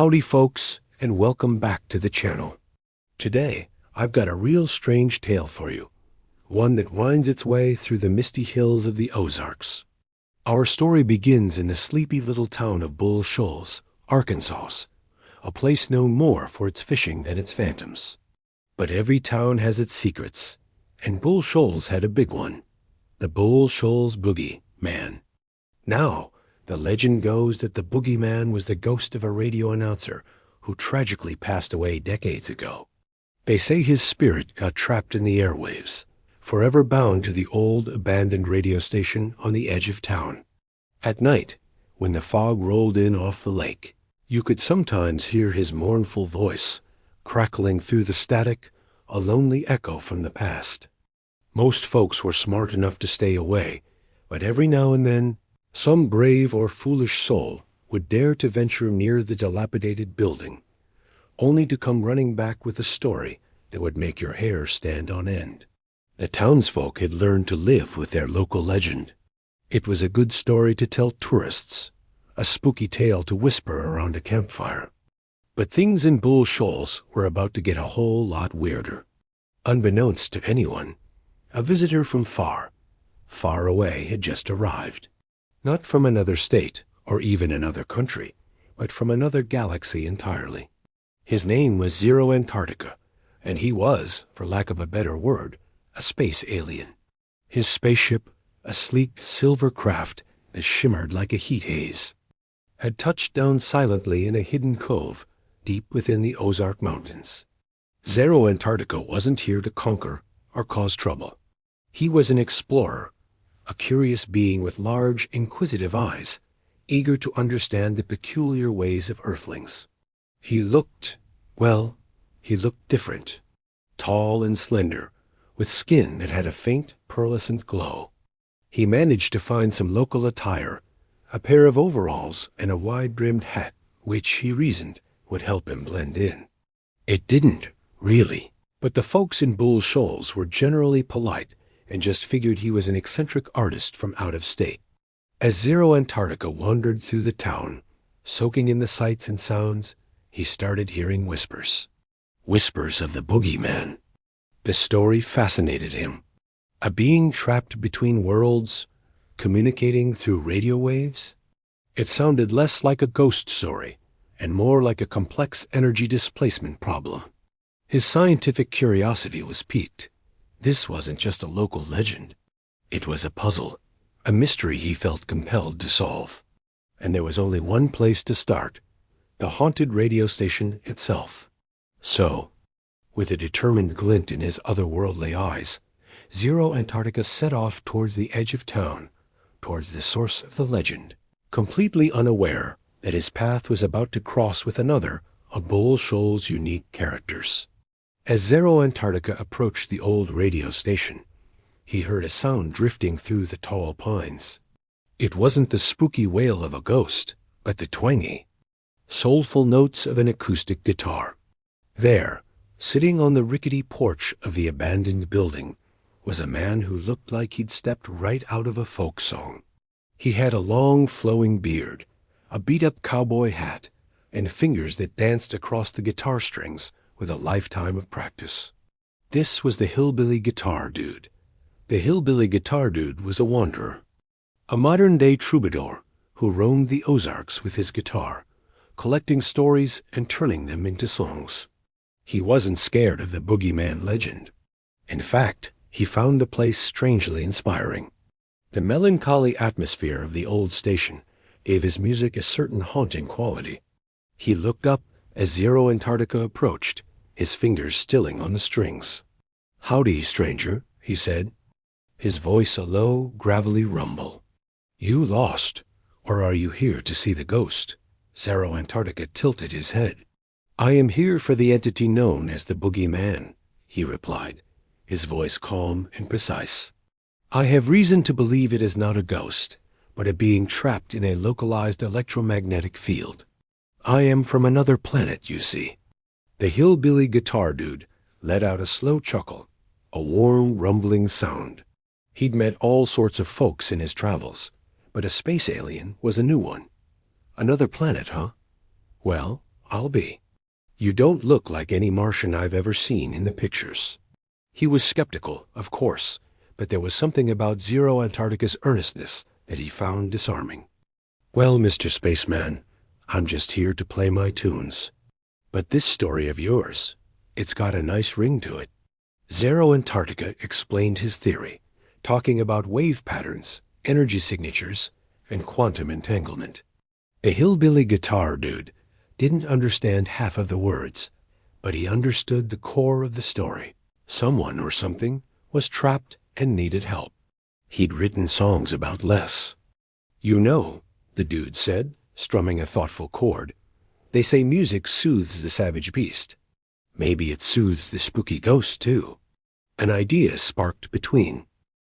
Howdy folks, and welcome back to the channel. Today, I've got a real strange tale for you, one that winds its way through the misty hills of the Ozarks. Our story begins in the sleepy little town of Bull Shoals, Arkansas, a place known more for its fishing than its phantoms. But every town has its secrets, and Bull Shoals had a big one, the Bull Shoals Boogie Man. Now, the legend goes that the boogeyman was the ghost of a radio announcer who tragically passed away decades ago. They say his spirit got trapped in the airwaves, forever bound to the old abandoned radio station on the edge of town. At night, when the fog rolled in off the lake, you could sometimes hear his mournful voice crackling through the static, a lonely echo from the past. Most folks were smart enough to stay away, but every now and then, some brave or foolish soul would dare to venture near the dilapidated building, only to come running back with a story that would make your hair stand on end. The townsfolk had learned to live with their local legend. It was a good story to tell tourists, a spooky tale to whisper around a campfire. But things in Bull Shoals were about to get a whole lot weirder. Unbeknownst to anyone, a visitor from far, far away had just arrived. Not from another state, or even another country, but from another galaxy entirely. His name was Zero Antarctica, and he was, for lack of a better word, a space alien. His spaceship, a sleek silver craft that shimmered like a heat haze, had touched down silently in a hidden cove deep within the Ozark Mountains. Zero Antarctica wasn't here to conquer or cause trouble. He was an explorer, a curious being with large, inquisitive eyes, eager to understand the peculiar ways of Earthlings. He looked different, tall and slender, with skin that had a faint, pearlescent glow. He managed to find some local attire, a pair of overalls and a wide-brimmed hat, which, he reasoned, would help him blend in. It didn't, really, but the folks in Bull Shoals were generally polite and just figured he was an eccentric artist from out of state. As Zero Antarctica wandered through the town, soaking in the sights and sounds, he started hearing whispers. Whispers of the boogeyman. The story fascinated him. A being trapped between worlds, communicating through radio waves? It sounded less like a ghost story and more like a complex energy displacement problem. His scientific curiosity was piqued. This wasn't just a local legend. It was a puzzle, a mystery he felt compelled to solve. And there was only one place to start, the haunted radio station itself. So, with a determined glint in his otherworldly eyes, Zero Antarctica set off towards the edge of town, towards the source of the legend, completely unaware that his path was about to cross with another of Bull Shoals' unique characters. As Zero Antarctica approached the old radio station, he heard a sound drifting through the tall pines. It wasn't the spooky wail of a ghost, but the twangy, soulful notes of an acoustic guitar. There, sitting on the rickety porch of the abandoned building, was a man who looked like he'd stepped right out of a folk song. He had a long flowing beard, a beat-up cowboy hat, and fingers that danced across the guitar strings with a lifetime of practice. This was the Hillbilly Guitar Dude. The Hillbilly Guitar Dude was a wanderer, a modern-day troubadour who roamed the Ozarks with his guitar, collecting stories and turning them into songs. He wasn't scared of the boogeyman legend. In fact, he found the place strangely inspiring. The melancholy atmosphere of the old station gave his music a certain haunting quality. He looked up as Zero Antarctica approached, his fingers stilling on the strings. "Howdy, stranger," he said, his voice a low, gravelly rumble. "You lost, or are you here to see the ghost?" Zero Antarctica tilted his head. "I am here for the entity known as the boogeyman," he replied, his voice calm and precise. "I have reason to believe it is not a ghost, but a being trapped in a localized electromagnetic field. I am from another planet, you see." The Hillbilly Guitar Dude let out a slow chuckle, a warm, rumbling sound. He'd met all sorts of folks in his travels, but a space alien was a new one. "Another planet, huh? Well, I'll be. You don't look like any Martian I've ever seen in the pictures." He was skeptical, of course, but there was something about Zero Antarctica's earnestness that he found disarming. "Well, Mr. Spaceman, I'm just here to play my tunes. But this story of yours, it's got a nice ring to it." Zero Antarctica explained his theory, talking about wave patterns, energy signatures, and quantum entanglement. A hillbilly guitar dude didn't understand half of the words, but he understood the core of the story. Someone or something was trapped and needed help. He'd written songs about less. "You know," the dude said, strumming a thoughtful chord, "they say music soothes the savage beast. Maybe it soothes the spooky ghost, too." An idea sparked between.